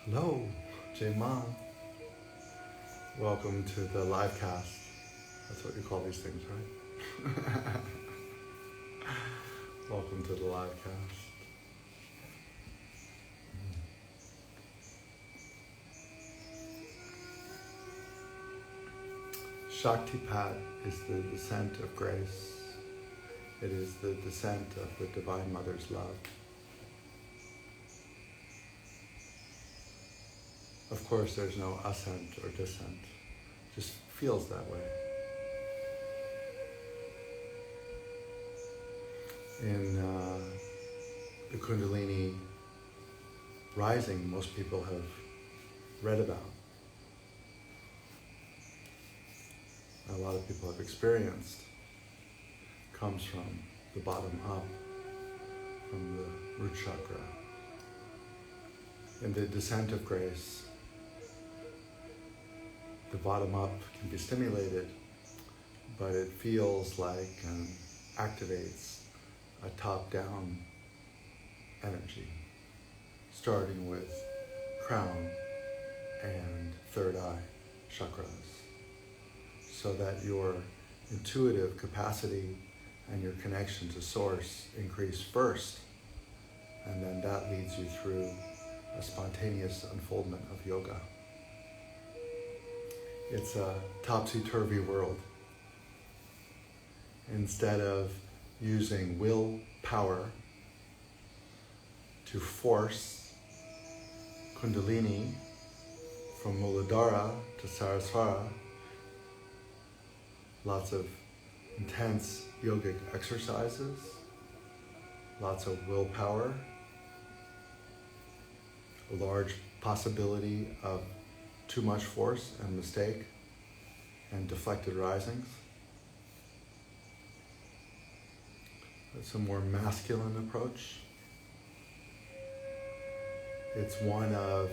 Hello, Jay Ma. Welcome to the live cast. That's what you call these things, right? Welcome to the live cast. Sāktipāt is the descent of grace. It is the descent of the Divine Mother's love. Of course, there's no ascent or descent. It just feels that way. In the Kundalini rising, most people have read about. A lot of people have experienced. Comes from the bottom up, from the root chakra. In the descent of grace, the bottom up can be stimulated, but it feels like and activates a top-down energy, starting with crown and third eye chakras, so that your intuitive capacity and your connection to source increase first, and then that leads you through a spontaneous unfoldment of yoga. It's a topsy-turvy world. Instead of using willpower to force Kundalini from Muladhara to Saraswara, lots of intense yogic exercises, lots of willpower, a large possibility of too much force and mistake and deflected risings. It's a more masculine approach. It's one of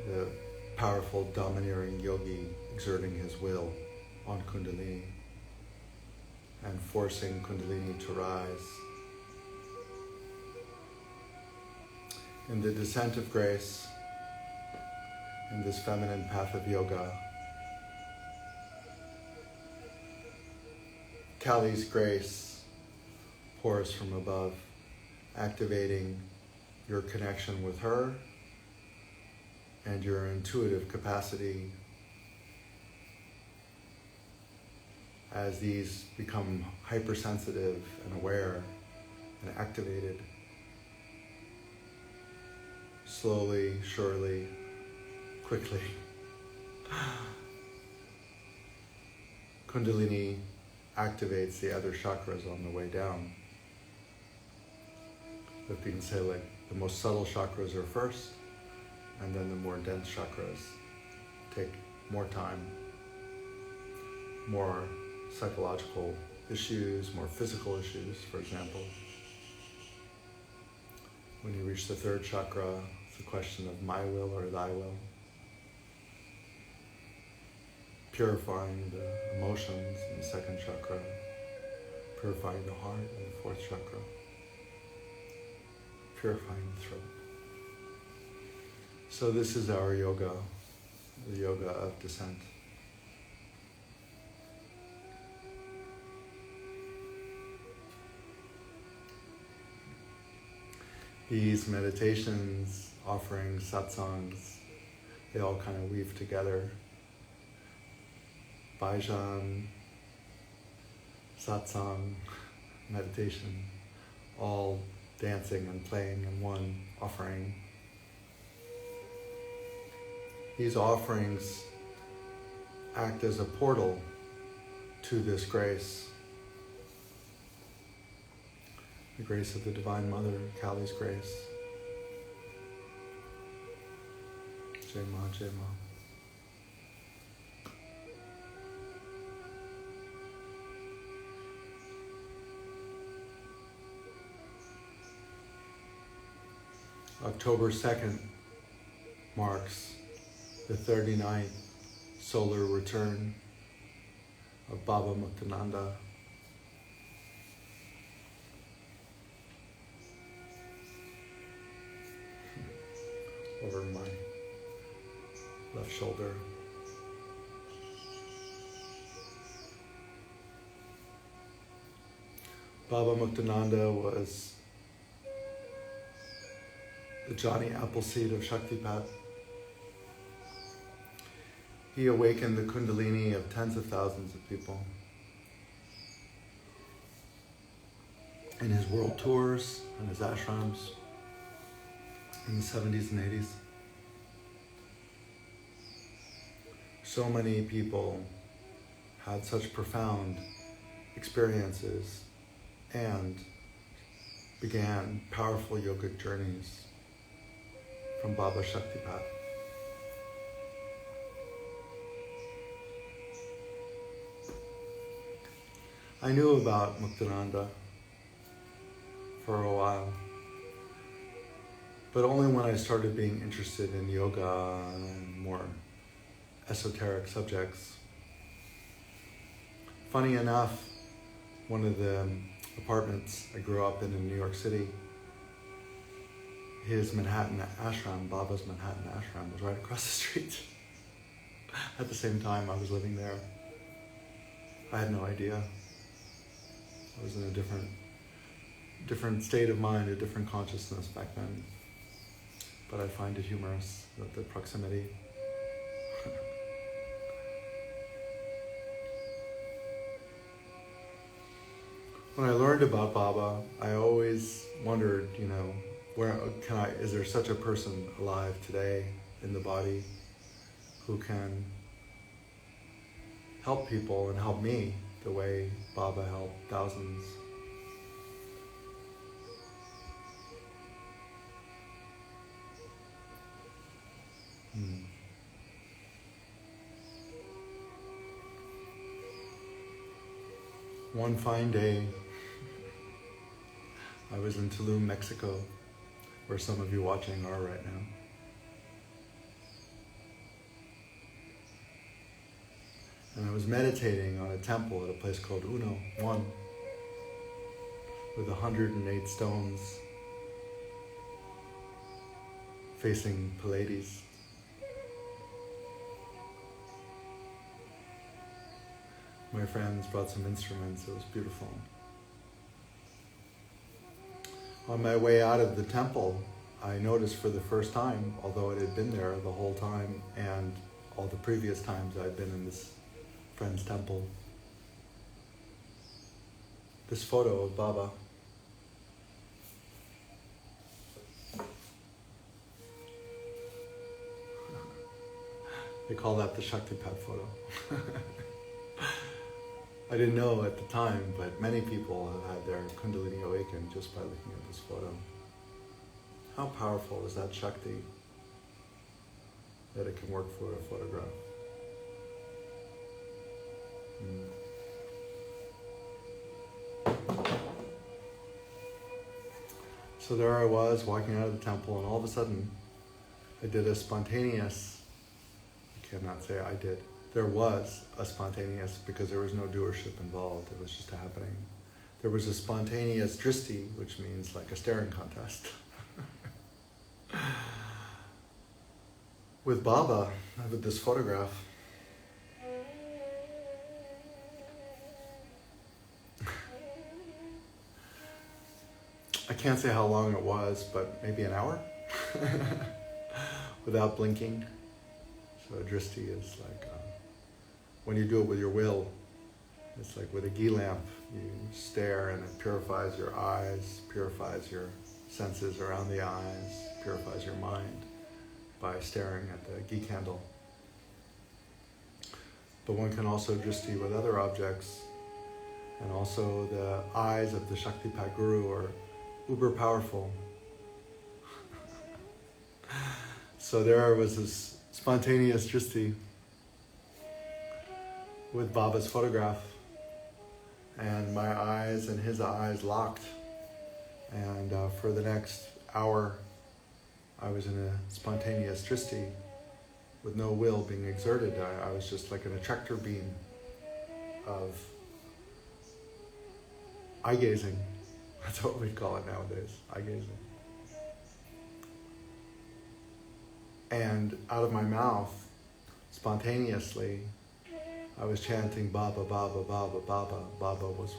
the powerful domineering yogi exerting his will on Kundalini and forcing Kundalini to rise. In the descent of grace, in this feminine path of yoga, Kali's grace pours from above, activating your connection with her and your intuitive capacity. As these become hypersensitive and aware and activated, slowly, surely, quickly, Kundalini activates the other chakras on the way down. If you can say, like, the most subtle chakras are first, and then the more dense chakras take more time, more psychological issues, more physical issues, for example. When you reach the third chakra, it's a question of my will or thy will. Purifying the emotions in the second chakra, purifying the heart in the fourth chakra, purifying the throat. So this is our yoga, the yoga of descent. These meditations, offerings, satsangs, they all kind of weave together. Bhajan, satsang, meditation, all dancing and playing in one offering. These offerings act as a portal to this grace. The grace of the Divine Mother, Kali's grace. Jai Ma, Jai Ma. October 2nd marks the 39th solar return of Baba Muktananda. over my left shoulder. Baba Muktananda was the Johnny Appleseed of Sāktipāt. He awakened the Kundalini of tens of thousands of people. In his world tours and his ashrams in the 70s and 80s. So many people had such profound experiences and began powerful yogic journeys from Baba Sāktipāt. I knew about Muktananda for a while, but only when I started being interested in yoga and more esoteric subjects. Funny enough, one of the apartments I grew up in New York City, his Manhattan ashram, Baba's Manhattan ashram, was right across the street. At the same time I was living there. I had no idea. I was in a different state of mind, a different consciousness back then. But I find it humorous, that the proximity. When I learned about Baba, I always wondered, is there such a person alive today in the body who can help people and help me the way Baba helped thousands? One fine day, I was in Tulum, Mexico, where some of you watching are right now. And I was meditating on a temple at a place called Uno, One, with 108 stones facing Pleiades. My friends brought some instruments. It was beautiful. On my way out of the temple, I noticed for the first time, although it had been there the whole time and all the previous times I'd been in this friend's temple, this photo of Baba. They call that the Sāktipāt photo. I didn't know at the time, but many people have had their Kundalini awakened just by looking at this photo. How powerful is that Shakti that it can work for a photograph? So there I was walking out of the temple, and all of a sudden I did a spontaneous, I cannot say I did, there was a spontaneous, because there was no doership involved, it was just happening. There was a spontaneous dristi, which means like a staring contest. With Baba, with this photograph. I can't say how long it was, but maybe an hour without blinking. So a dristi is like, when you do it with your will, it's like with a ghee lamp, you stare and it purifies your eyes, purifies your senses around the eyes, purifies your mind by staring at the ghee candle. But one can also dristi with other objects, and also the eyes of the Sāktipāt Guru are uber powerful. So there was this spontaneous dristi with Baba's photograph, and my eyes and his eyes locked, and for the next hour I was in a spontaneous dristi with no will being exerted. I was just like an attractor beam of eye gazing. That's what we call it nowadays, eye gazing. And out of my mouth, spontaneously, I was chanting Baba, Baba, Baba, Baba. Baba was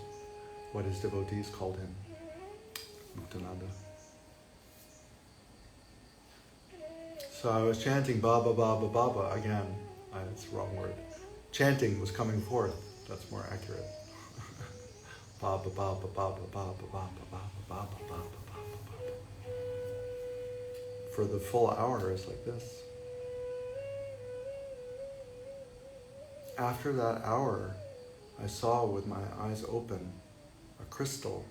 what his devotees called him, Muktananda. So I was chanting Baba, Baba, Baba. Again, that's the wrong word. Chanting was coming forth. That's more accurate. Baba, Baba, Baba, Baba, Baba, Baba, Baba, Baba, Baba, Baba. For the full hour, it's like this. After that hour, I saw with my eyes open a crystal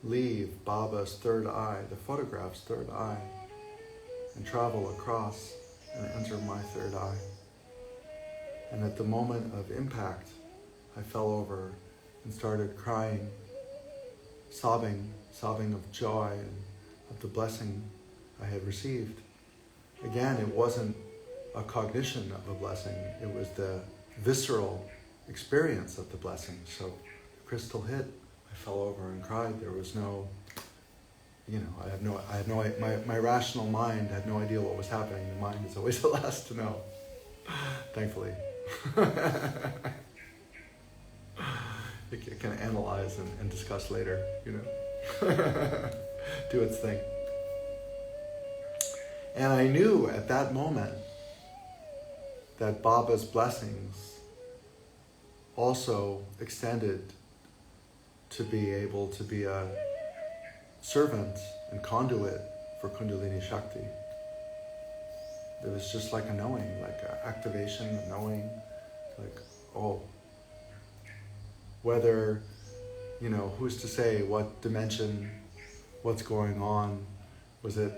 leave Baba's third eye, the photograph's third eye, and travel across and enter my third eye. And at the moment of impact, I fell over and started crying, sobbing of joy and of the blessing I had received. Again, it wasn't a cognition of a blessing, it was the visceral experience of the blessing. So the crystal hit, I fell over and cried. There was no, my rational mind had no idea what was happening. The mind is always the last to know, thankfully. It can analyze and discuss later, do its thing. And I knew at that moment that Baba's blessings also extended to be able to be a servant and conduit for Kundalini Shakti. It was just like a knowing, like an activation, a knowing, like, whether, who's to say what dimension, what's going on? Was it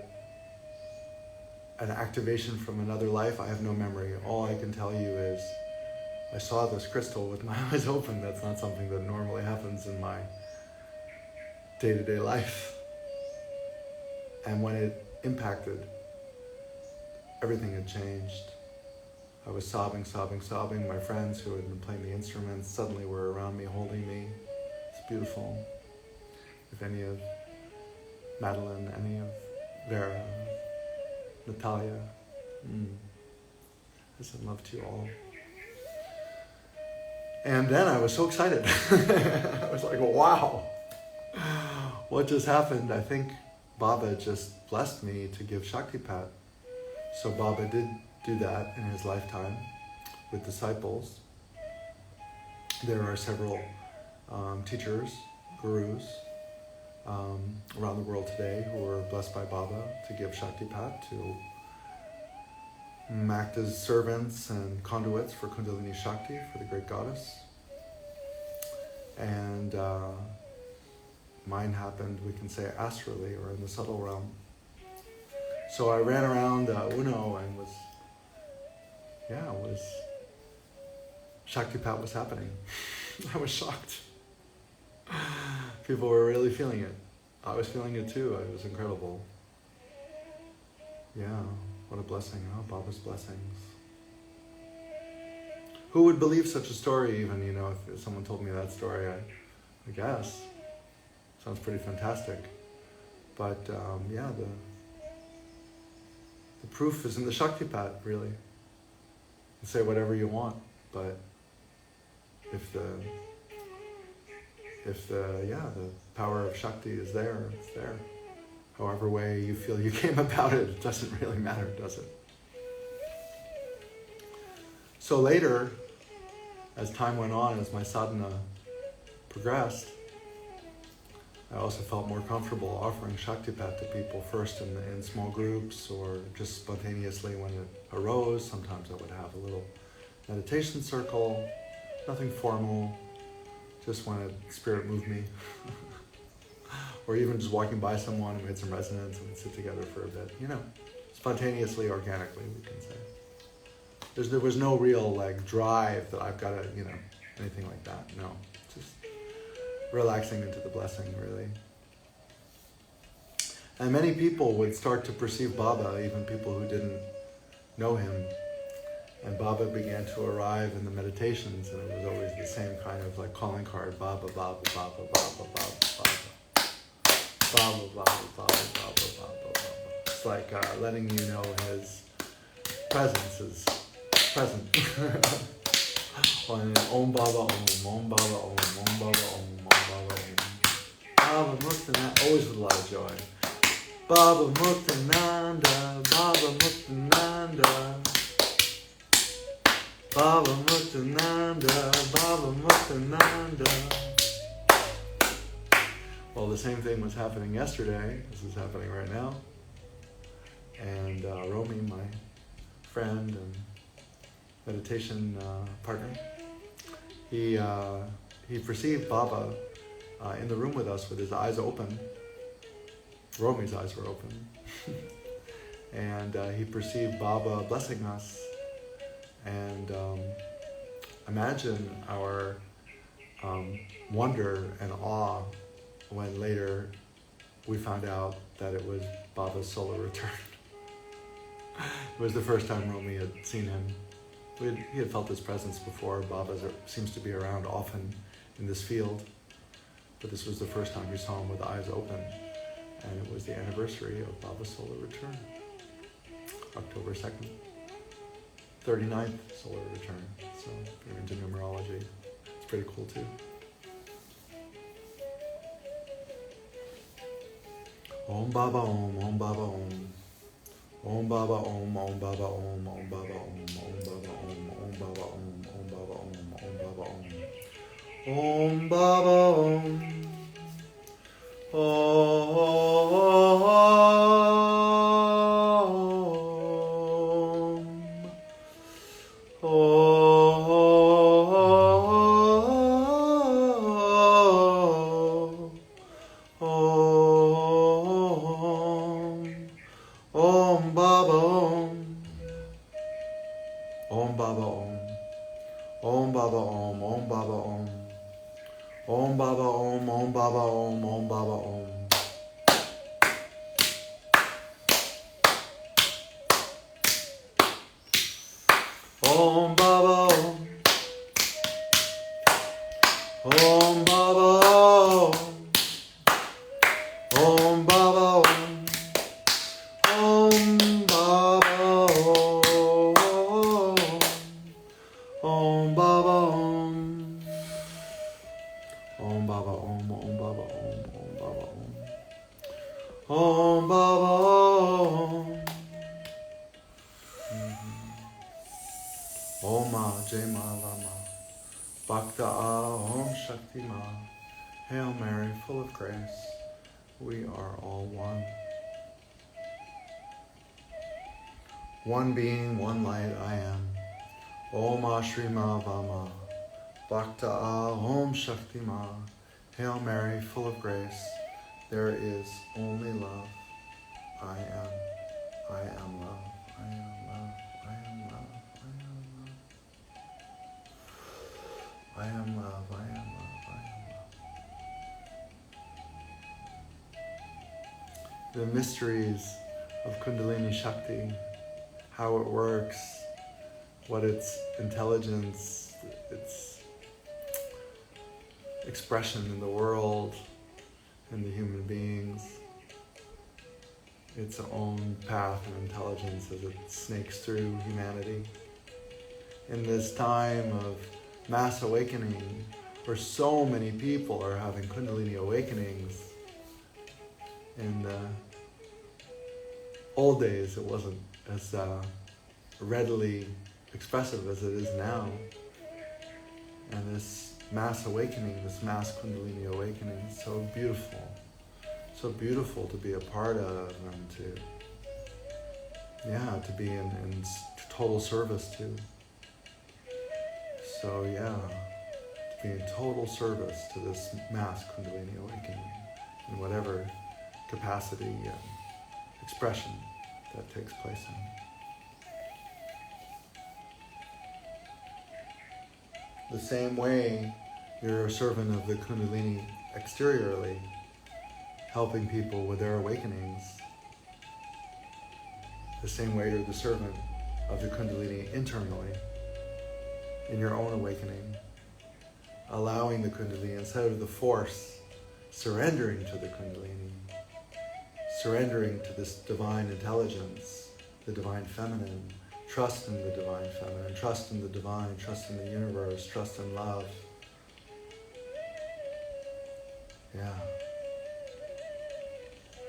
an activation from another life? I have no memory. All I can tell you is I saw this crystal with my eyes open. That's not something that normally happens in my day-to-day life. And when it impacted, everything had changed. I was sobbing. My friends who had been playing the instruments suddenly were around me, holding me. It's beautiful. If any of Madeline, any of Vera, Natalia, I said love to you all. And then I was so excited. I was like, wow, what just happened? I think Baba just blessed me to give Sāktipāt. So Baba did do that in his lifetime with disciples. There are several teachers, gurus around the world today who are blessed by Baba to give Sāktipāt, to act as servants and conduits for Kundalini Shakti, for the great goddess. And mine happened, we can say, astrally, or in the subtle realm. So I ran around Uno and Sāktipāt was happening. I was shocked. People were really feeling it. I was feeling it too. It was incredible. Yeah, what a blessing, huh? Baba's blessings. Who would believe such a story even, if someone told me that story, I guess. Sounds pretty fantastic. But the proof is in the Sāktipāt, really. You say whatever you want, but if the power of Shakti is there, it's there. However way you feel you came about it, it doesn't really matter, does it? So later, as time went on, as my sadhana progressed, I also felt more comfortable offering Sāktipāt to people, first in small groups or just spontaneously when it arose. Sometimes I would have a little meditation circle, nothing formal, just when a spirit moved me. Or even just walking by someone and we had some resonance and we'd sit together for a bit, spontaneously, organically, we can say. There was no real drive that I've got to, anything like that. No, just relaxing into the blessing, really. And many people would start to perceive Baba, even people who didn't know him. And Baba began to arrive in the meditations, and it was always the same kind of calling card, Baba, Baba, Baba, Baba, Baba, Baba. Baba, Baba, Baba, Baba, Baba, Baba. It's like letting you know his presence is present. Om Baba Om, Om Baba Om, Om Baba Om, Om Baba Om. Baba Muktananda, always with a lot of joy. Baba Muktananda, Baba Muktananda. Baba Muktananda, Baba Muktananda. Well, the same thing was happening yesterday. This is happening right now. And Romy, my friend and meditation partner, he perceived Baba in the room with us with his eyes open. Romy's eyes were open. And he perceived Baba blessing us. And imagine our wonder and awe when later we found out that it was Baba's solar return. It was the first time Romy had seen him. He had felt his presence before. Baba seems to be around often in this field, but this was the first time we saw him with eyes open, and it was the anniversary of Baba's solar return, October 2nd, 39th solar return. So if you're into numerology, it's pretty cool too. Om Baba Om, Om Baba Om. Om Baba Om, Om Baba Om, Om Baba Om, Om Baba Om, Om Baba Om, Om Baba Om, Om Baba Om. Om Baba Om. Om Baba Om. Om Baba Om. Om Baba Om. Om Baba Om. Om Baba Om. Om Baba Om. Om Baba Om. Om Baba Om. Om Baba Om. Om Baba Om. Om Baba Om. Om Baba Om. Om Baba Om. Om Baba Om. Om Baba Om. Oma Jema Lama. Bhakta Om Shakti Ma. Hail Mary, full of grace. We are all one. One being, one light, I am. Om Ashri Ma Vama. Bhakta Om Shakti Ma. Hail Mary, full of grace. There is only love. I am. I am love. I am love. I am love. I am love. I am love. I am love. I am love. The mysteries of Kundalini Shakti, how it works, what its intelligence, its expression in the world, in the human beings, its own path and intelligence as it snakes through humanity. In this time of mass awakening, where so many people are having Kundalini awakenings, in the old days it wasn't as readily expressive as it is now. And this mass awakening, this mass Kundalini awakening is so beautiful. So beautiful to be a part of and to be in total service to. So to be in total service to this mass Kundalini awakening in whatever capacity and expression that takes place in. The same way you're a servant of the Kundalini exteriorly, helping people with their awakenings, the same way you're the servant of the Kundalini internally, in your own awakening, allowing the Kundalini, instead of the force, surrendering to the Kundalini, surrendering to this divine intelligence, the divine feminine, trust in the divine feminine, trust in the divine, trust in the universe, trust in love. Yeah.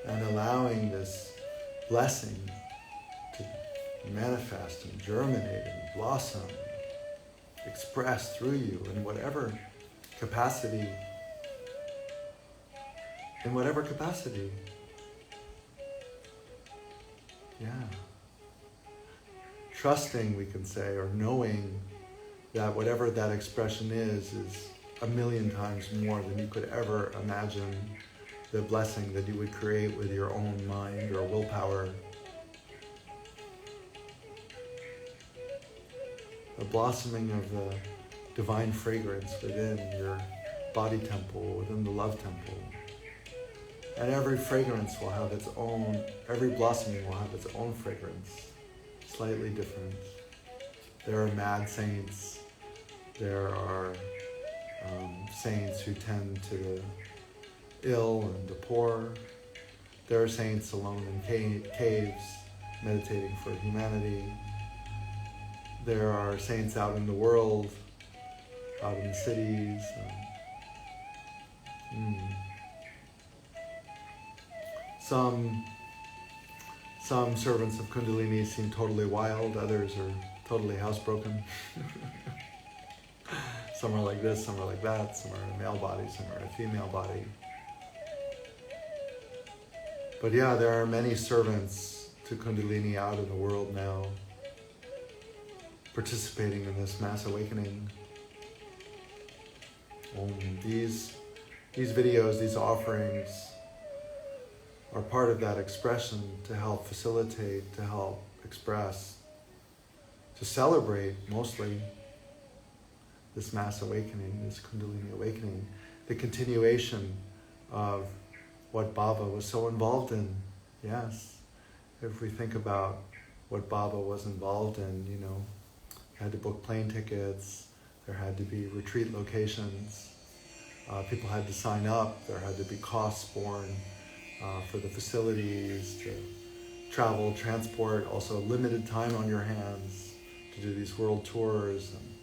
And allowing this blessing to manifest and germinate and blossom, express through you in whatever capacity. In whatever capacity. Yeah. Trusting, we can say, or knowing that whatever that expression is 1,000,000 times more than you could ever imagine the blessing that you would create with your own mind or willpower. The blossoming of the divine fragrance within your body temple, within the love temple. And every fragrance will have its own, every blossoming will have its own fragrance, slightly different. There are mad saints. There are saints who tend to the ill and the poor. There are saints alone in caves, meditating for humanity. There are saints out in the world, out in cities. Some servants of Kundalini seem totally wild, others are totally housebroken. Some are like this, some are like that, some are in a male body, some are in a female body. But yeah, there are many servants to Kundalini out in the world now, participating in this mass awakening. These videos, these offerings, are part of that expression to help facilitate, to help express, to celebrate mostly this mass awakening, this Kundalini awakening, the continuation of what Baba was so involved in. Yes, if we think about what Baba was involved in, you had to book plane tickets, there had to be retreat locations, people had to sign up, there had to be costs borne for the facilities, to travel, transport, also limited time on your hands to do these world tours. And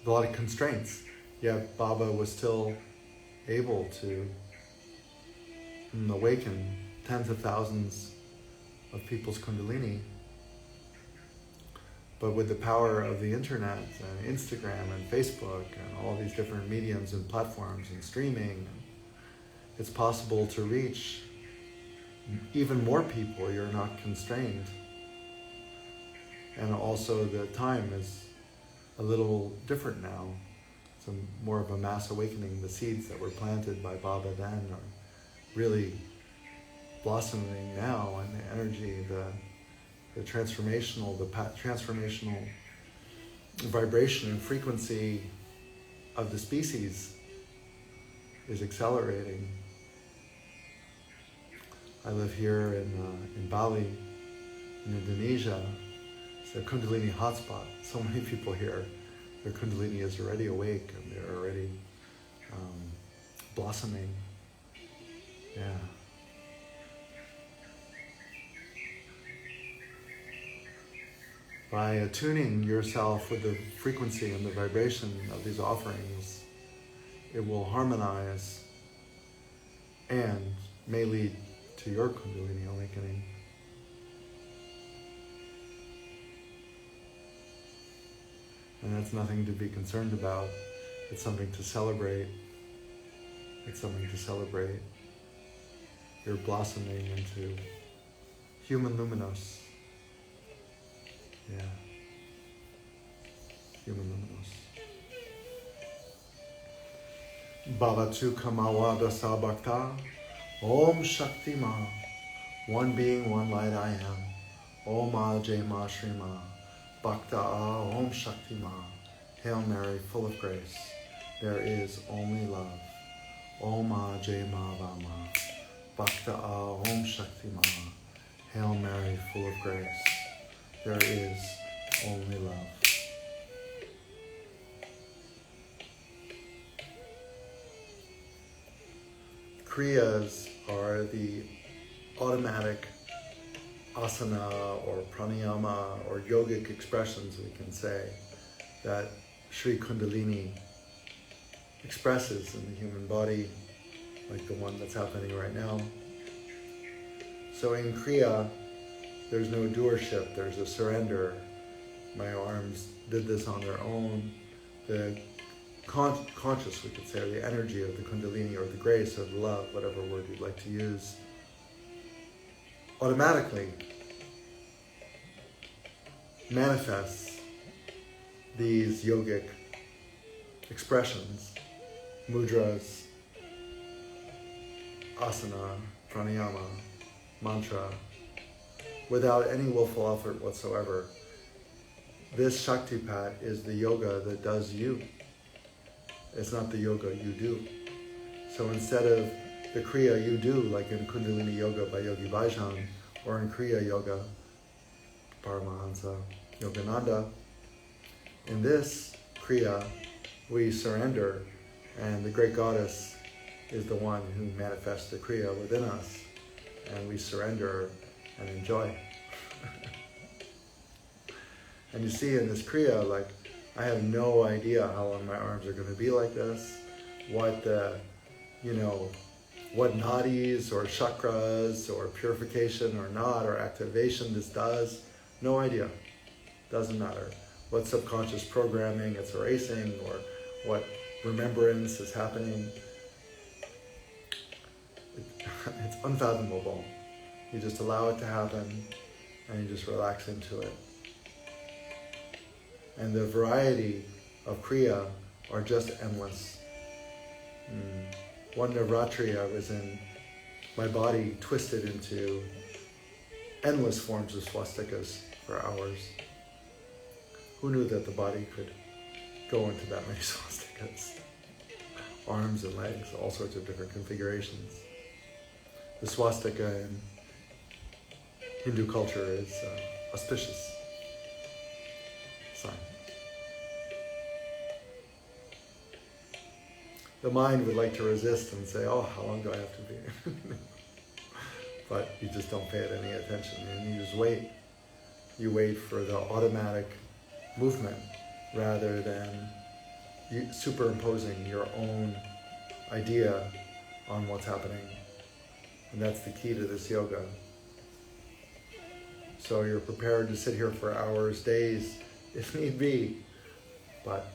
a lot of constraints. Yet Baba was still able to awaken tens of thousands of people's Kundalini. But with the power of the internet and Instagram and Facebook and all these different mediums and platforms and streaming, it's possible to reach even more people. You're not constrained. And also the time is a little different now. It's more of a mass awakening. The seeds that were planted by Baba then are really blossoming now, and the energy, the transformational vibration and frequency of the species is accelerating. I live here in Bali, in Indonesia. It's a Kundalini hotspot. So many people here, their Kundalini is already awake and they're already blossoming. Yeah. By attuning yourself with the frequency and the vibration of these offerings, it will harmonize and may lead to your Kundalini awakening. And that's nothing to be concerned about. It's something to celebrate. It's something to celebrate. You're blossoming into human luminous. Yeah. Human luminous. Bhavatu Kamawada Sabhakta. Om Shakti Ma. One being, one light I am. Om Ma Jai Ma Shri Ma. Bhakta Om Shakti Ma. Hail Mary, full of grace. There is only love. Om Ma Jai Ma Va Ma. Bhakta Om Shakti Ma. Hail Mary, full of grace. There is only love. Kriyas are the automatic asana or pranayama or yogic expressions, we can say, that Sri Kundalini expresses in the human body, like the one that's happening right now. So in Kriya, there's no doership, there's a surrender. My arms did this on their own. The conscious, we could say, or the energy of the Kundalini, or the grace, or the love, whatever word you'd like to use, automatically manifests these yogic expressions, mudras, asana, pranayama, mantra, without any willful effort whatsoever. This Sāktipāt is the yoga that does you. It's not the yoga you do. So instead of the Kriya you do, like in Kundalini Yoga by Yogi Bhajan, or in Kriya Yoga, Paramahansa Yogananda, in this Kriya we surrender, and the great goddess is the one who manifests the Kriya within us, and we surrender and enjoy. And you see in this Kriya, like, I have no idea how long my arms are going to be like this, what the, what nadis or chakras or purification or not or activation this does. No idea. Doesn't matter. What subconscious programming it's erasing or what remembrance is happening. It's unfathomable. You just allow it to happen and you just relax into it. And the variety of Kriya are just endless. One Navratri, I was in, my body twisted into endless forms of swastikas for hours. Who knew that the body could go into that many swastikas? Arms and legs, all sorts of different configurations. The swastika in Hindu culture is auspicious sign. The mind would like to resist and say, oh, how long do I have to be? But you just don't pay it any attention, and you just wait. You wait for the automatic movement rather than you superimposing your own idea on what's happening. And that's the key to this yoga. So you're prepared to sit here for hours, days, if need be. But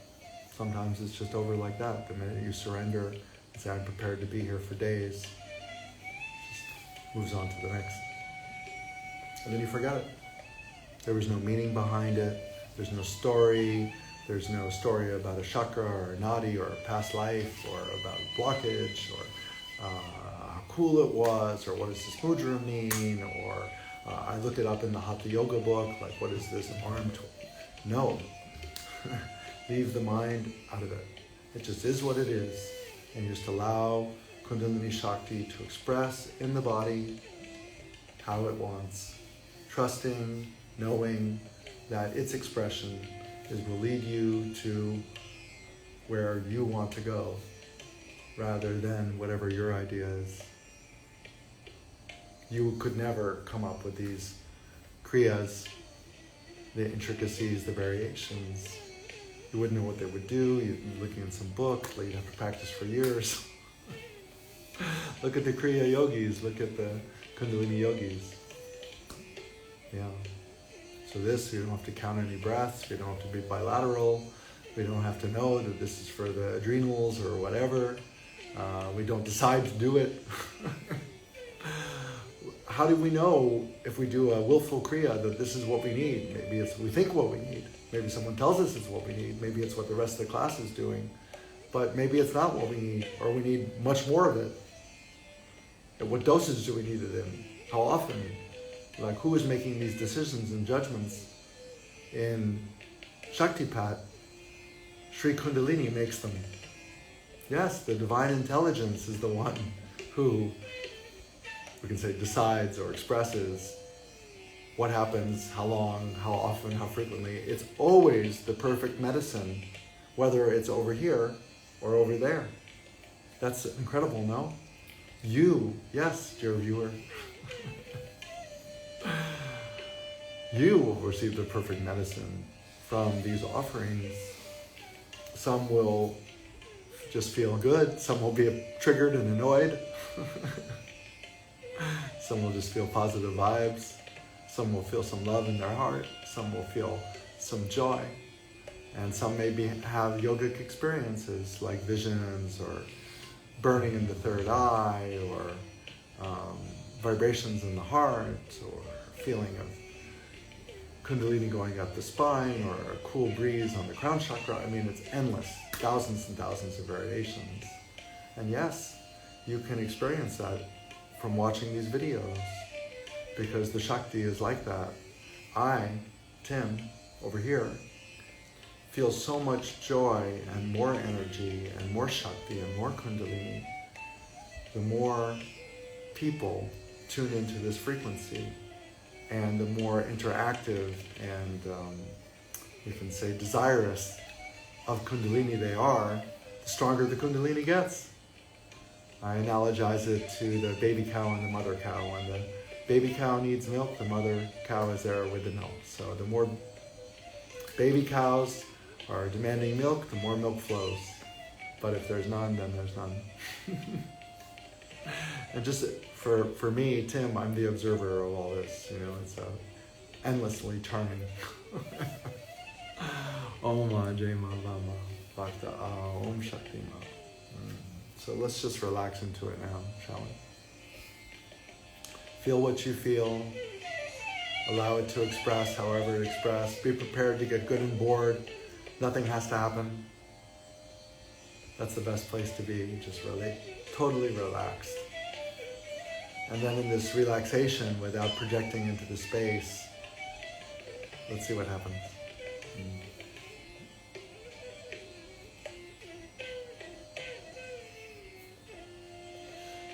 sometimes it's just over like that. The minute you surrender and say, I'm prepared to be here for days, just moves on to the next. And then you forget it. There was no meaning behind it. There's no story. There's no story about a chakra or a nadi or a past life or about blockage or how cool it was or what does this mudra mean or I looked it up in the Hatha Yoga book, like what is this arm tool? No. Leave the mind out of it. It just is what it is. And you just allow Kundalini Shakti to express in the body how it wants. Trusting, knowing that its expression will lead you to where you want to go, rather than whatever your idea is. You could never come up with these kriyas, the intricacies, the variations. You wouldn't know what they would do. You'd be looking in some book, but you'd have to practice for years. Look at the Kriya yogis, look at the Kundalini yogis. Yeah. So this, you don't have to count any breaths, you don't have to be bilateral, we don't have to know that this is for the adrenals or whatever. We don't decide to do it. How do we know if we do a willful kriya that this is what we need? Maybe it's we think what we need. Maybe someone tells us it's what we need. Maybe it's what the rest of the class is doing. But maybe it's not what we need, or we need much more of it. And what dosage do we need it in? How often? Like, who is making these decisions and judgments? In Sāktipāt, Sri Kundalini makes them. Yes, the divine intelligence is the one who, we can say, decides or expresses what happens, how long, how often, how frequently. It's always the perfect medicine, whether it's over here or over there. That's incredible, no? You, yes, dear viewer, you will receive the perfect medicine from these offerings. Some will just feel good. Some will be triggered and annoyed. Some will just feel positive vibes. Some will feel some love in their heart. Some will feel some joy. And some maybe have yogic experiences like visions or burning in the third eye or vibrations in the heart or feeling of Kundalini going up the spine or a cool breeze on the crown chakra. I mean, it's endless, thousands and thousands of variations. And yes, you can experience that from watching these videos because the Shakti is like that. I, Tim, over here, feel so much joy and more energy and more Shakti and more Kundalini the more people tune into this frequency. And the more interactive and, we can say, desirous of Kundalini they are, the stronger the Kundalini gets. I analogize it to the baby cow and the mother cow. When the baby cow needs milk, the mother cow is there with the milk. So the more baby cows are demanding milk, the more milk flows. But if there's none, then there's none. And just for me, Tim, I'm the observer of all this. You know, it's endlessly charming. Om Jai Ma Lama Bhakta Om Shakti Ma. So let's just relax into it now, shall we? Feel what you feel. Allow it to express however it expresses. Be prepared to get good and bored. Nothing has to happen. That's the best place to be. Just really totally relaxed. And then in this relaxation, without projecting into the space, let's see what happens.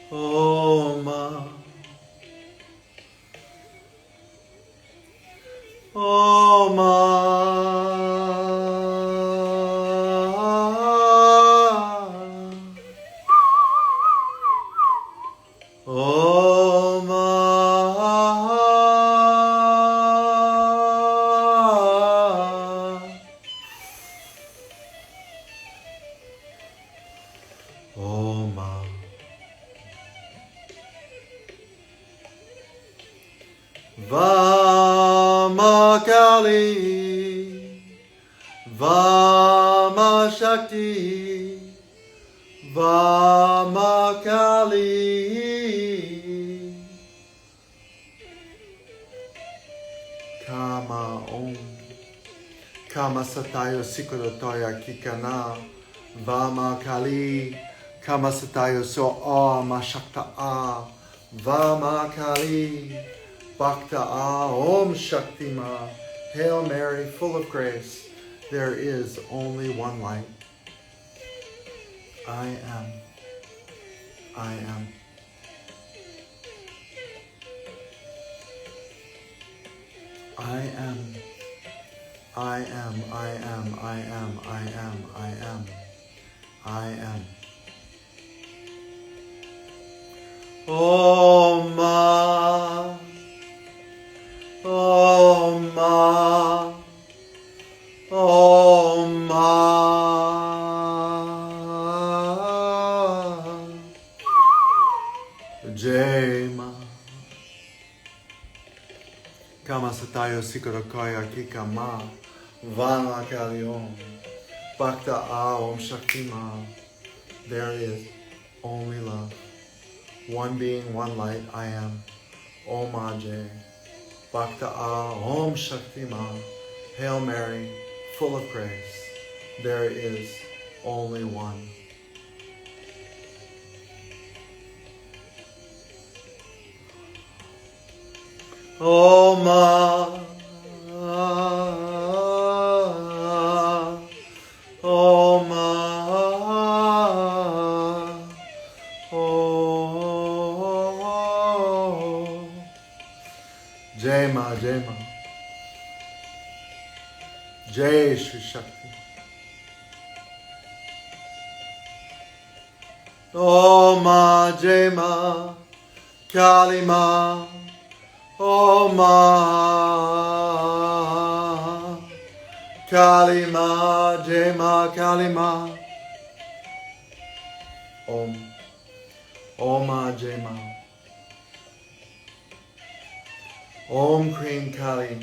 Om Om Vama Kali, Vama Shakti, Vama Kali, Kama Om, Kama Satayo Sikurotoya Kikana, Vama Kali, Kama Satayo So Ama Shakta A, Vama Kali, Bhakta A, Om Shakti Ma, Hail Mary, full of grace, there is only one light. I am. I am. I am. I am. I am. I am. I am. I am. I am. Om Ma. Om Ma. Om Ma. Jai Ma. Kama Satayo Sikurokoya Kika Ma. Vana Kali Om. Bhakta A Om Shakti Ma. There is only love. One being, one light, I am. Om Ajay. Bhakta A Om Shakti Ma. Hail Mary, full of grace. There is only one. Om Ma. Om Jai Ma, Jai Ma. Jai Shri Shakti. Om Ma Jai Ma Kali Ma. Om Ma Kali Ma Jai Ma Kali Ma. Om Ma Jai Ma. Om Krim Kali.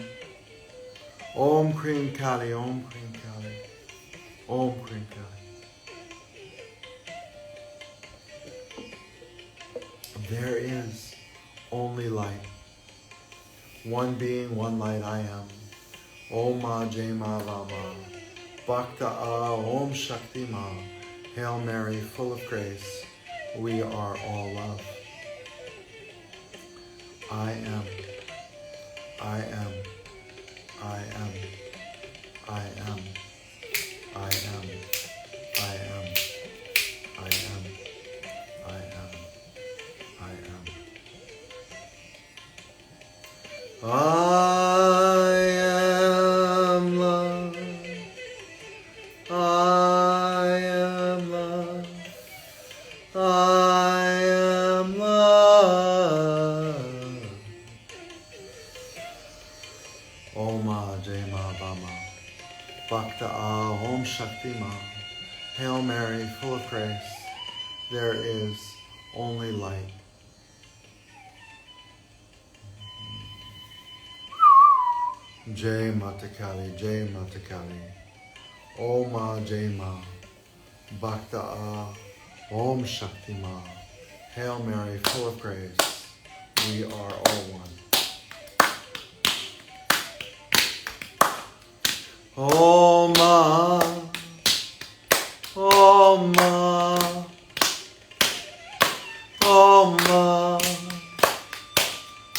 Om Krim Kali. Om Krim Kali. Om Krim Kali. There is only light. One being, one light I am. Om Ma Jai Ma Lama. Bhakta A Om Shakti Ma. Hail Mary, full of grace. We are all love. I am. I am. I am. I am. I am. I am. I am. I am. I am. I am love. I am love. I am love. Om Ma Jai Ma Bama. Bhakta A Om Shakti Ma. Hail Mary, full of grace. There is only light. Jai Mata Kali, Jai Mata Kali. Om Ma Jai Ma. Bhakta A Om Shakti Ma. Hail Mary, full of grace. We are all one. Om Ma. Om Ma. Om Ma.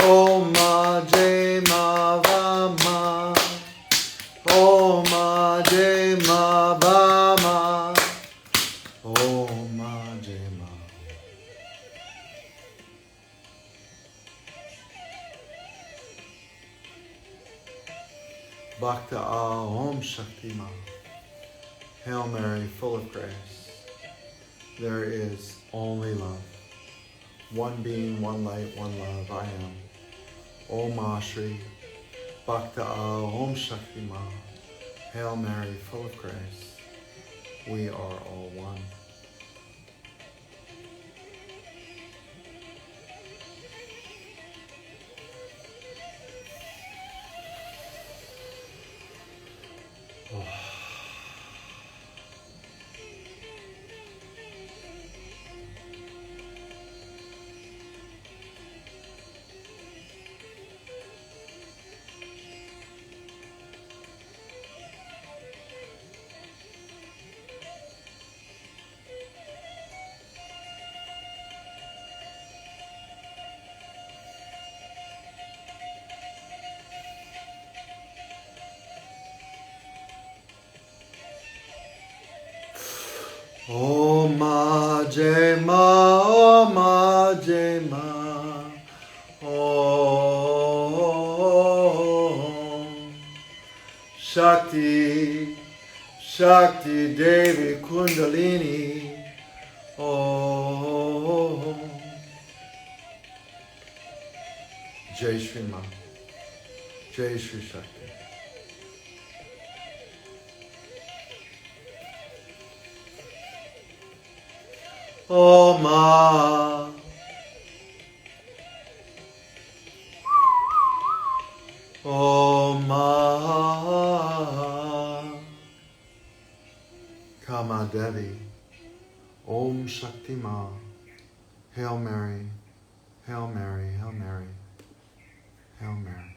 Om Ma Jai Ma Va Ma. Om Ma Jai Ma Va Ma. Om Ma Jai Ma. Bhakta A Om Shakti Ma. Hail Mary, full of grace. There is only love. One being, one light, one love, I am. Om Ma Shri. Bhakta A Om Shakti Ma. Hail Mary, full of grace. We are all one. Om Ma Jai Ma, Om Ma Jai Ma, Om Shakti, Shakti Devi Kundalini, Om Jai Shri Ma, Jai Shri Shakti. Om Ma. Om Ma. Kama Devi. Om Shakti Ma. Hail Mary. Hail Mary. Hail Mary. Hail Mary.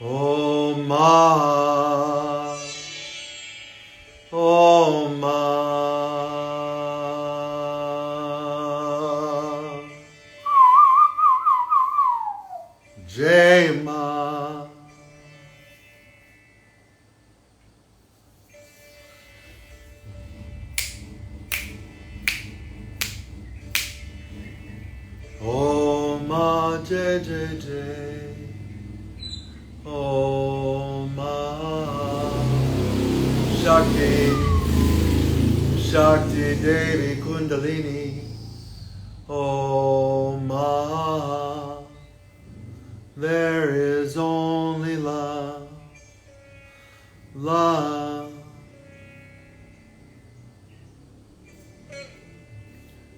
Om Ma. Om Ma. Jai Ma. Om Ma Jai Jai Jai. Om Ma Shakti, Shakti Devi Kundalini, Om Ah. There is only love, love.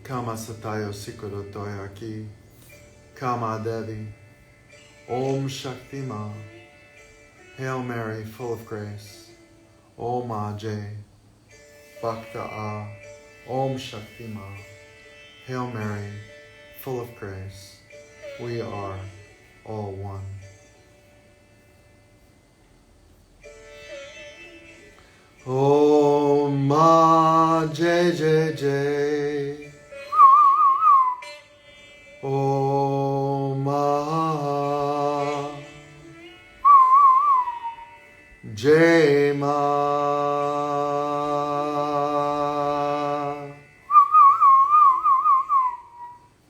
Kama Satayo Sikurotoya Ki, Kama Devi, Om Shakti Ma, Hail Mary, full of grace, Om Ajay, Bhakta A, Om Shakti Ma, Hail Mary, full of grace, we are all one. Om Ajay Jay Jay, Om Jai Ma,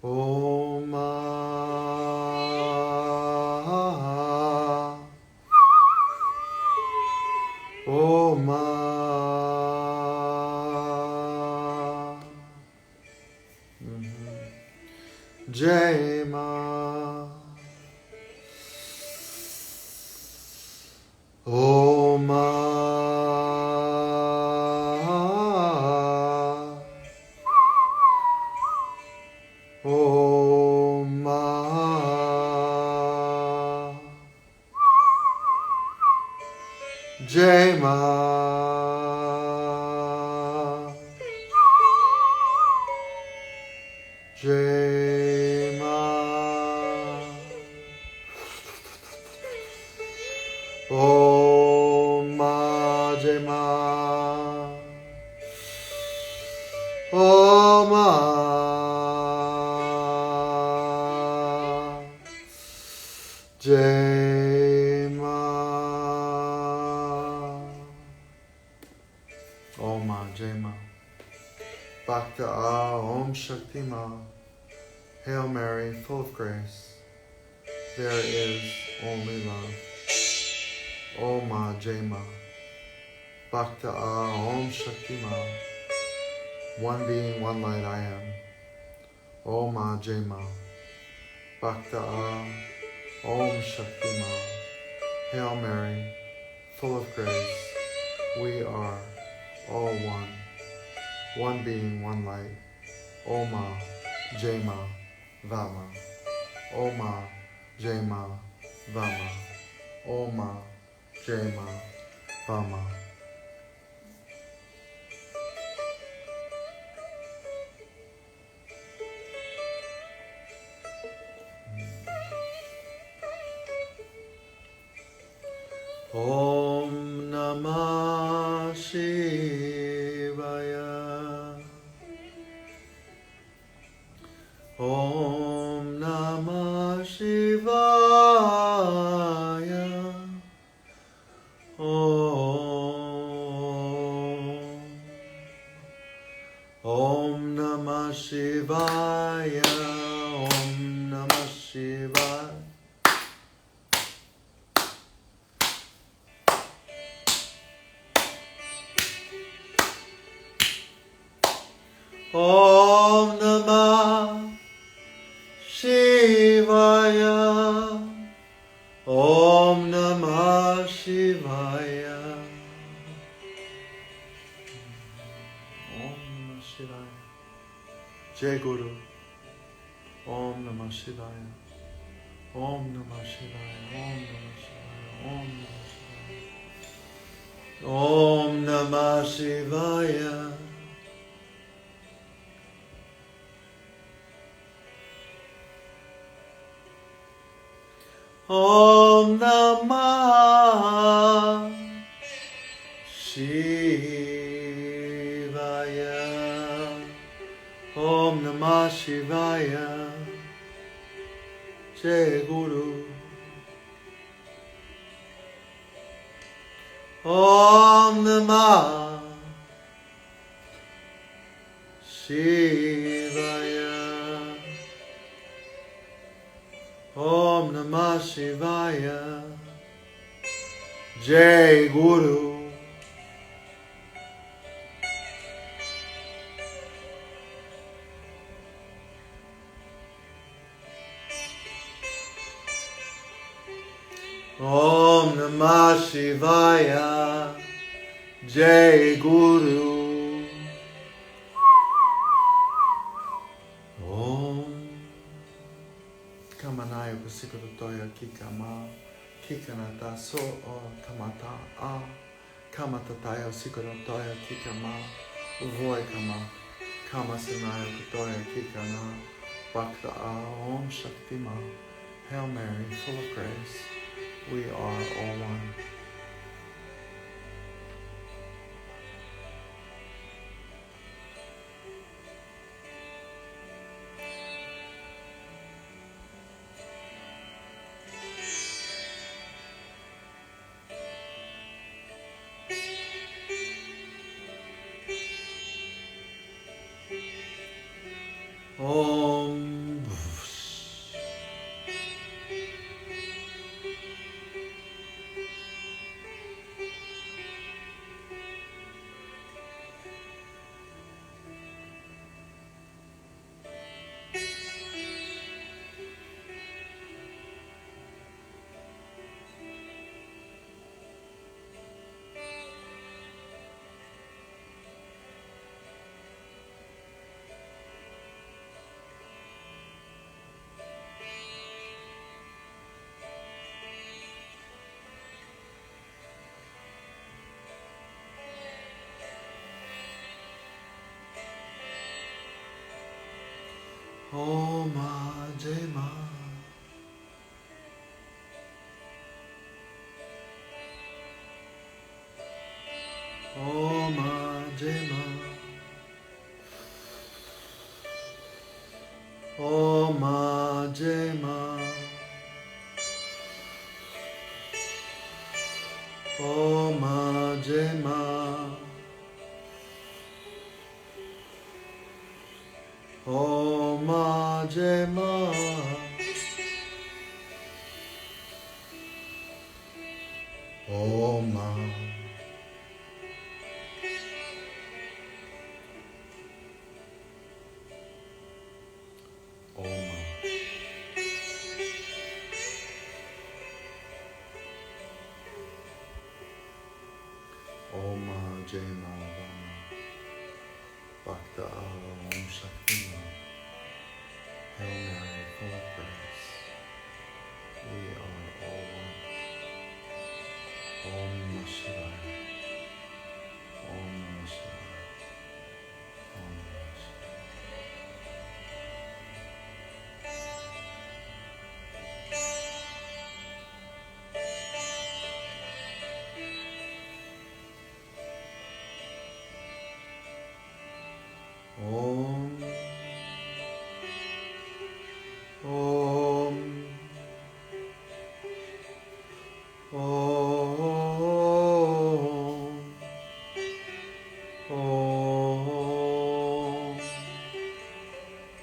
Om Om Jai Ma, Om Om Jai Ma, Jai Ma, Om Jai Ma, Om Jai Ma, Om Jai Ma, Bhakta A, Om Shakti Ma, Hail Mary, full of grace, there is only love. Om Jai Ma, Bhakta A, Om Shakti Ma, one being, one light I am. Om Jai Ma, Bhakta A, Om Shakti Ma, Hail Mary, full of grace, we are all one. One being, one light. Om Jai Ma, Vama. Om Jai Ma, Vama. Om Jai Ma, Vama. Om Namah Shivaya. Om Namah Shivaya. Om Namah Shivaya. Om Namah Shivaya. Om Namah Shivaya. Om Namah Shivaya. Om Namah Shivaya. Jai Guru. Om Namah Shivaya. Om Namah Shivaya. Om Namah Shivaya. Om Namah Shivaya. Om Namah Shivaya. Om Namah Shivaya. Jai Guru. Om Namah Shivaya. Om Namah Shivaya. Jai Guru. Om Namah Shivaya. Jai Guru. Om Kamanaya Pasikutoya Kikama. Kikanata so o tamata a. Kamatataya Sikutoya Kikama. Voy Kama. Kamasanaya Kutoya Kikana. Bhakta a. Om Shaktipat. Hail Mary, full of grace. We are all one. Om. Om Ajema. Om Ajema. Om Ajema. Om Ajema. Om Ajema. Om. Om Ajema. Bhakta Om Shaktipat. Hail Mary, full of grace. We are all one. Om Namah Shivaya. Om Namah Shivaya. Om Namah Shivaya. Om. Om. Om. Om.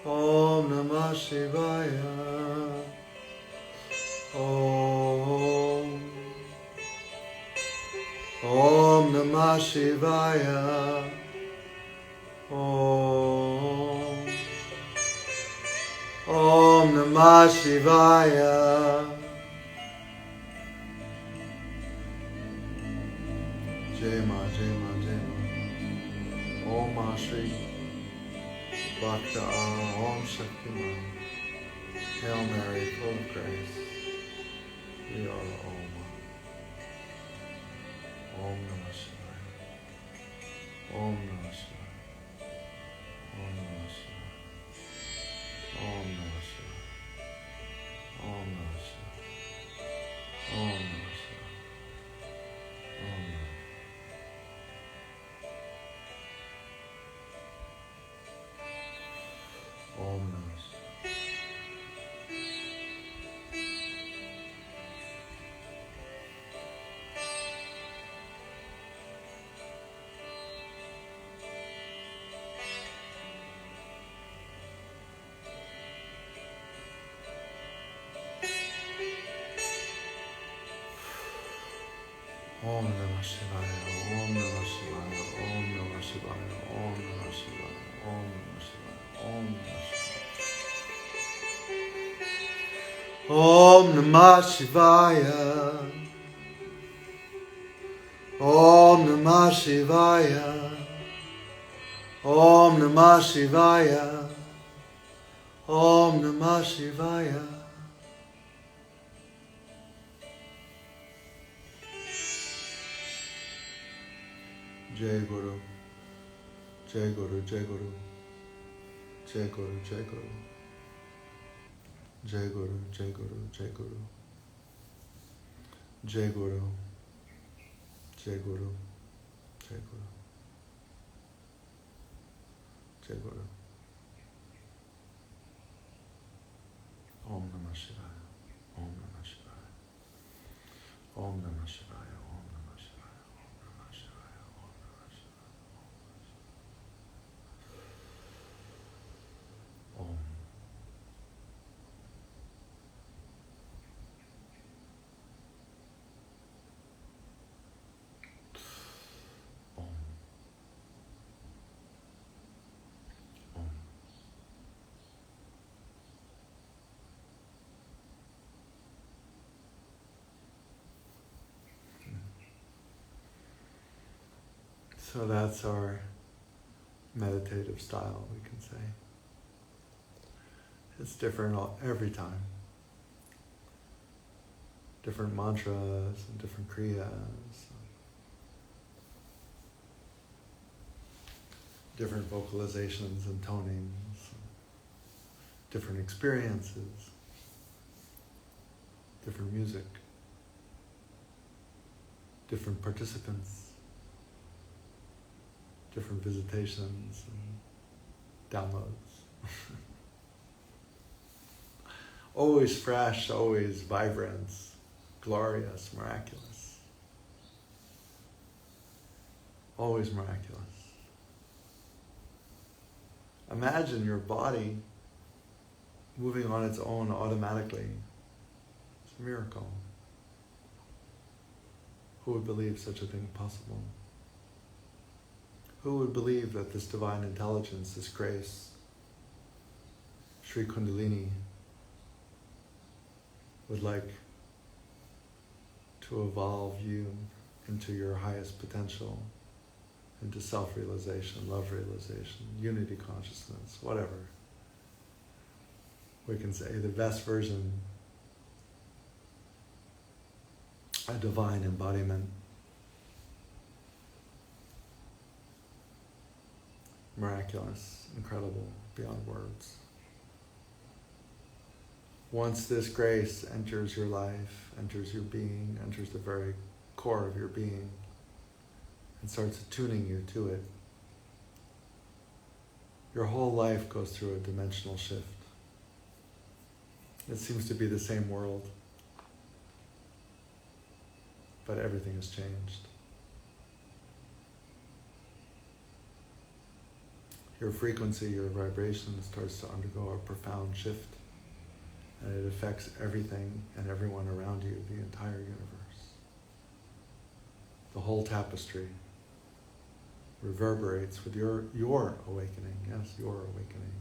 Om Namah Shivaya. Om. Om Namah Shivaya. Om. Om Namah Shivaya. Jema, Jema, Jema. Om Shri Bhakta Om Shaktipat. Hail Mary, full of grace. We are all one. Om Namah Shivaya. Om Namah Shivaya. Om Namah Shivaya. Om Namah Shivaya. Om Namah Shivaya. Om Namah Shivaya. Om Namah. Om Namah Shivaya. Om Namah Shivaya, Om Namah Shivaya, Om Namah Shivaya, Om Namah Shivaya, Om Namah Shivaya, Om Namah Shivaya. Om Namah Shivaya. Om Namah Shivaya. Om Namah Shivaya. Om Namah Shivaya. Jai Guru. Jai Guru. Jai Guru. Jai Guru. Jai Guru. Jai Guru. Jai Guru. Jai Guru. Jai Guru. Jai Guru. Jai Guru. Jai Guru. Om Namah Shivaya. Om Namah Shivaya. Om Namah Shivaya. Om Namah Shivaya. Om Namah Shivaya. Om Namah Shivaya. Om. So that's our meditative style, we can say. It's different every time. Different mantras and different kriyas. Different vocalizations and tonings. Different experiences. Different music. Different participants. Different visitations and downloads. Always fresh, always vibrant, glorious, miraculous. Always miraculous. Imagine your body moving on its own automatically. It's a miracle. Who would believe such a thing possible? Who would believe that this divine intelligence, this grace, Sri Kundalini, would like to evolve you into your highest potential, into self-realization, love realization, unity consciousness, whatever. We can say the best version, a divine embodiment. Miraculous, incredible, beyond words. Once this grace enters your life, enters your being, enters the very core of your being, and starts attuning you to it, your whole life goes through a dimensional shift. It seems to be the same world, but everything has changed. Your frequency, your vibration starts to undergo a profound shift, and it affects everything and everyone around you, the entire universe. The whole tapestry reverberates with your awakening, yes, your awakening.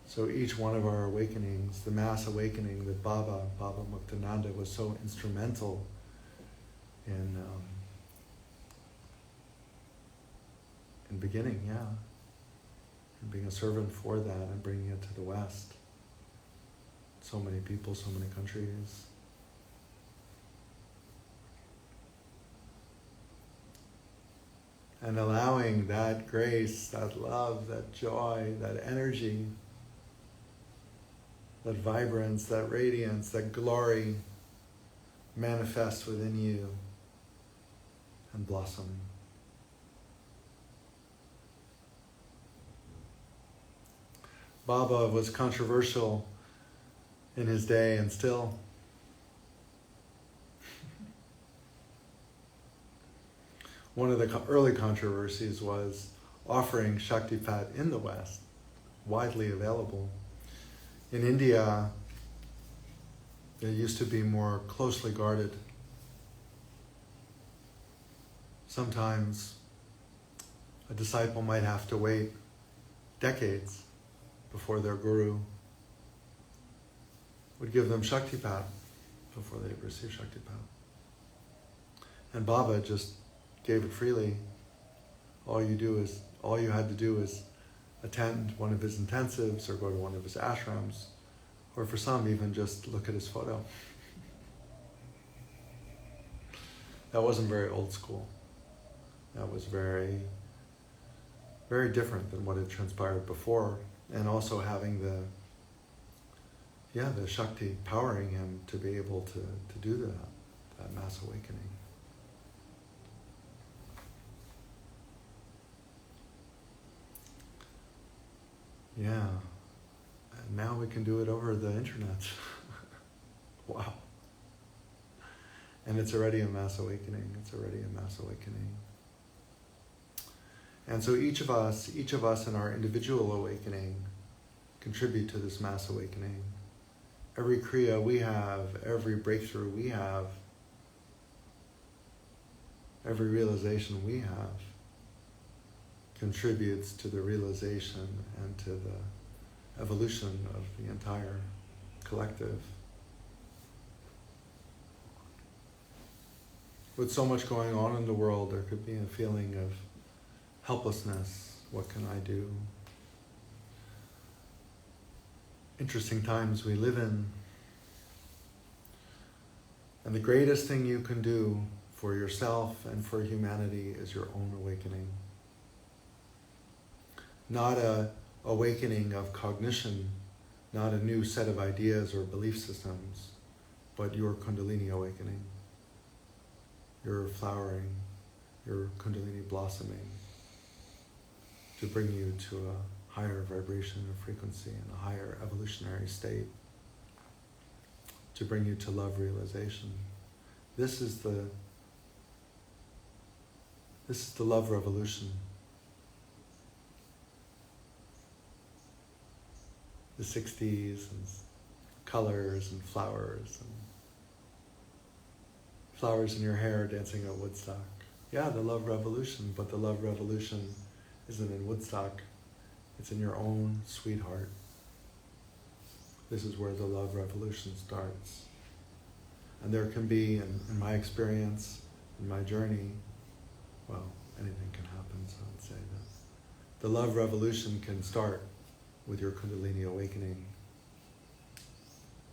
So each one of our awakenings, the mass awakening that Baba Muktananda was so instrumental in beginning, and being a servant for that and bringing it to the West. So many people, so many countries. And allowing that grace, that love, that joy, that energy, that vibrance, that radiance, that glory manifest within you and blossom. Baba was controversial in his day and still. One of the early controversies was offering Sāktipāt in the West, widely available. In India, it used to be more closely guarded. Sometimes a disciple might have to wait decades before their guru would give them Sāktipāt before they receive Sāktipāt. And Baba just gave it freely. All you had to do is attend one of his intensives or go to one of his ashrams, or for some even just look at his photo. That wasn't very old school. That was very, very different than what had transpired before, and also having the Shakti powering him to be able to do that mass awakening. Yeah, and now we can do it over the internet. Wow. And it's already a mass awakening. It's already a mass awakening. And so each of us in our individual awakening contribute to this mass awakening. Every kriya we have, every breakthrough we have, every realization we have contributes to the realization and to the evolution of the entire collective. With so much going on in the world, there could be a feeling of helplessness. What can I do? Interesting times we live in. And the greatest thing you can do for yourself and for humanity is your own awakening. Not a awakening of cognition, not a new set of ideas or belief systems, but your Kundalini awakening, your flowering, your Kundalini blossoming, to bring you to a higher vibration of frequency and a higher evolutionary state, to bring you to love realization. This is the love revolution. The 60s and colors and flowers in your hair dancing at Woodstock. Yeah, the love revolution, but the love revolution isn't in Woodstock. It's in your own sweetheart. This is where the love revolution starts. And there can be, in my experience, in my journey, well, anything can happen, so I would say that the love revolution can start with your Kundalini awakening.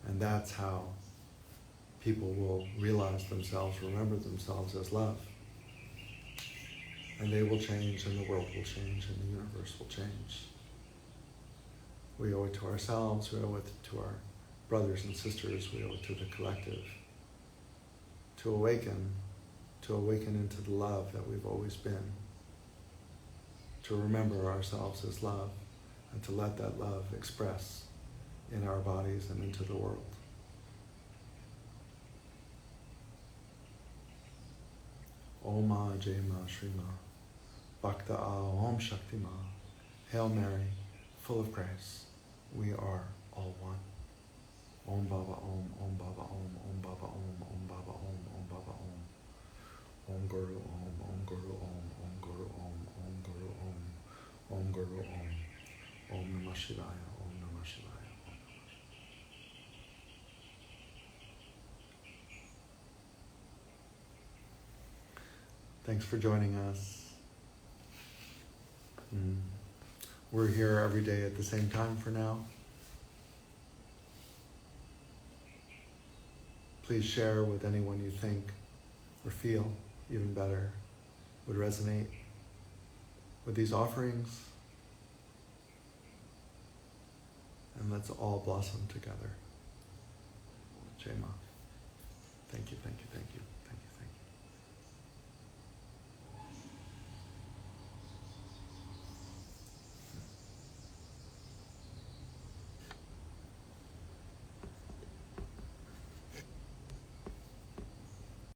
And that's how people will realize themselves, remember themselves as love. And they will change, and the world will change, and the universe will change. We owe it to ourselves, we owe it to our brothers and sisters, we owe it to the collective. To awaken into the love that we've always been. To remember ourselves as love, and to let that love express in our bodies and into the world. Om Ma Jai Ma Shri Ma Bhakta A Om Shakti Ma. Hail Mary, full of grace, we are all one. Om Baba Om, Om Baba Om, Om Baba Om, Om Baba Om, Om Baba Om. Om Guru Om, Om Guru Om, Om Guru Om, Om Guru Om, Om Guru Om. Om Namah Shivaya, Om Namah Shivaya, Om Namah Shivaya. Thanks for joining us. We're here every day at the same time for now. Please share with anyone you think or feel even better would resonate with these offerings. And let's all blossom together.